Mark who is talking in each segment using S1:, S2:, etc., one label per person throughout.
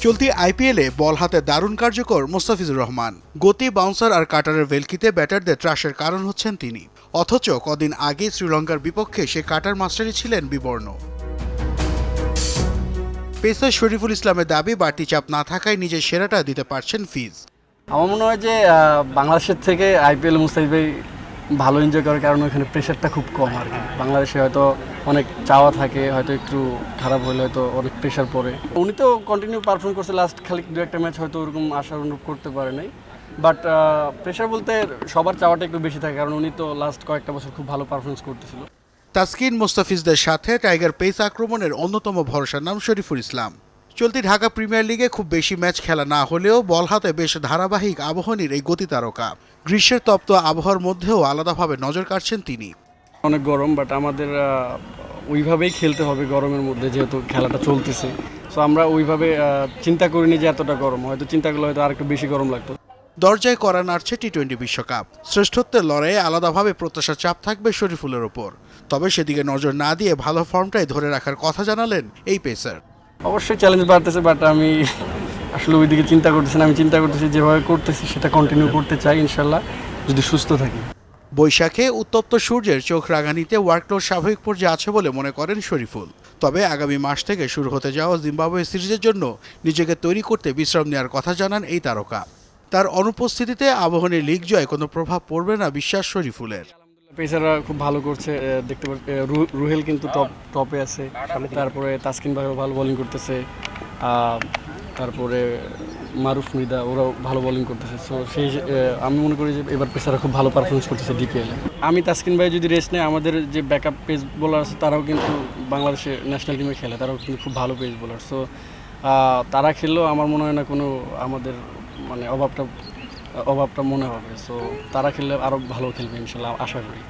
S1: চলতি আইপিএলে বল হাতে দারুণ কার্যকর মোস্তাফিজুর রহমান। গতি, বাউন্সার আর কাটারের ভেলকিতে ব্যাটারদের ত্রাসের কারণ হচ্ছেন তিনি। অথচ কদিন আগে শ্রীলঙ্কার বিপক্ষে সে কাটার মাস্টারই ছিলেন বিবর্ণ। পেসার শরীফুল ইসলামের দাবি বাড়তি চাপ না থাকায় নিজের সেরাটা দিতে পারছেন ফিজ।
S2: আমার মনে হয় যে বাংলাদেশের থেকে আইপিএল মুস্তাফিজ ভাই ভালো এনজয় করার কারণে ওখানে প্রেশারটা খুব কম আর কি। বাংলাদেশে হয়তো অনেক চাওয়া থাকে, হয়তো একটু খারাপ হলে হয়তো অনেক প্রেশার পড়ে। উনি তো কন্টিনিউ পারফর্ম করছে, লাস্ট খালি দু একটা ম্যাচ হয়তো ওরকম আশা অনুরূপ করতে পারে নাই। বাট প্রেশার বলতে সবার চাওয়াটা একটু বেশি থাকে, কারণ উনি তো লাস্ট কয়েকটা বছর খুব ভালো পারফরমেন্স করতেছিল।
S1: তাসকিন, মোস্তাফিজদের সাথে টাইগার পেস আক্রমণের অন্যতম ভরসার নাম শরীফুল ইসলাম। চলতি ঢাকা প্রিমিয়ার লিগে খুব বেশি ম্যাচ খেলা না হলেও বল হাতে বেশ ধারাবাহিক আবহনীর এই গতি তারকা। গ্রীষ্মের তপ্ত আবহাওয়ার মধ্যেও আলাদাভাবে নজর কাড়ছেন তিনি।
S2: অনেক গরম, বাট আমাদের ওইভাবেই খেলতে হবে গরমের মধ্যে, যেহেতু খেলাটা চলতেছে। সো আমরা ওইভাবে চিন্তা করিনি যে এতটা গরম, হয়তো চিন্তা করলে হয়তো আর একটু বেশি গরম লাগতো।
S1: দরজায় করা নাড়ছে টি-20 বিশ্বকাপ। শ্রেষ্ঠত্বের লড়াইয়ে আলাদাভাবে প্রত্যাশার চাপ থাকবে শরীফুলের ওপর। তবে সেদিকে নজর না দিয়ে ভালো ফর্মটাই ধরে রাখার কথা জানালেন এই পেসার।
S2: অবশ্যই চ্যালেঞ্জ বাড়তেছে, বাট আমি আসলে ওইদিকে চিন্তা করতেছি না। আমি চিন্তা করতেছি যেভাবে করতেছি সেটা কন্টিনিউ করতে চাই, ইনশাল্লাহ, যদি সুস্থ থাকি।
S1: বৈশাখে উত্তপ্ত সূর্যের চোখ রাঙানিতে ওয়ার্কলোড স্বাভাবিক পর্যায়ে আছে বলে মনে করেন শরীফুল। তবে আগামী মাস থেকে শুরু হতে যাওয়া জিম্বাবুয়ে সিরিজের জন্য নিজেকে তৈরি করতে বিশ্রাম নেওয়ার কথা জানান এই তারকা। তার অনুপস্থিতিতে আবাহনীর লিগ জয় কোনো প্রভাব পড়বে না বিশ্বাস শরীফুলের।
S2: পেসাররা খুব ভালো করছে, দেখতে পাচ্ছি রুহেল কিন্তু টপে আছে, তারপরে তাসকিন ভাইও ভালো বোলিং করতেছে, তারপরে মারুফ মৃদা ওরাও ভালো বোলিং করতেছে। সো সেই আমি মনে করি যে এবার পেসাররা খুব ভালো পারফরমেন্স করতেছে ডিপিএলে। আমি তাসকিন ভাই যদি রেস্ট নেয়, আমাদের যে ব্যাকআপ পেস বোলার আছে তারাও কিন্তু বাংলাদেশের ন্যাশনাল টিমে খেলে, তারাও কিন্তু খুব ভালো পেস বোলার। সো তারা খেললেও আমার মনে হয় না কোনো আমাদের মানে অভাবটা মনে হবে। সো তারা খেললে আরও ভালো খেলবে ইনশাল্লাহ, আশা করি।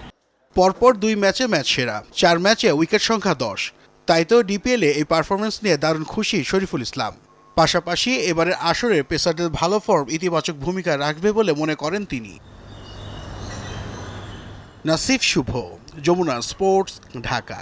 S1: পরপর 2 ম্যাচে ম্যাচ সেরা, 4 ম্যাচে উইকেট সংখ্যা 10। তাই তো ডিপিএলে এই পারফরমেন্স নিয়ে দারুণ খুশি শরীফুল ইসলাম। পাশাপাশি এবারের আসরে পেসারদের ভালো ফর্ম ইতিবাচক ভূমিকা রাখবে বলে মনে করেন তিনি। নাসিফ শুভ, যমুনা স্পোর্টস, ঢাকা।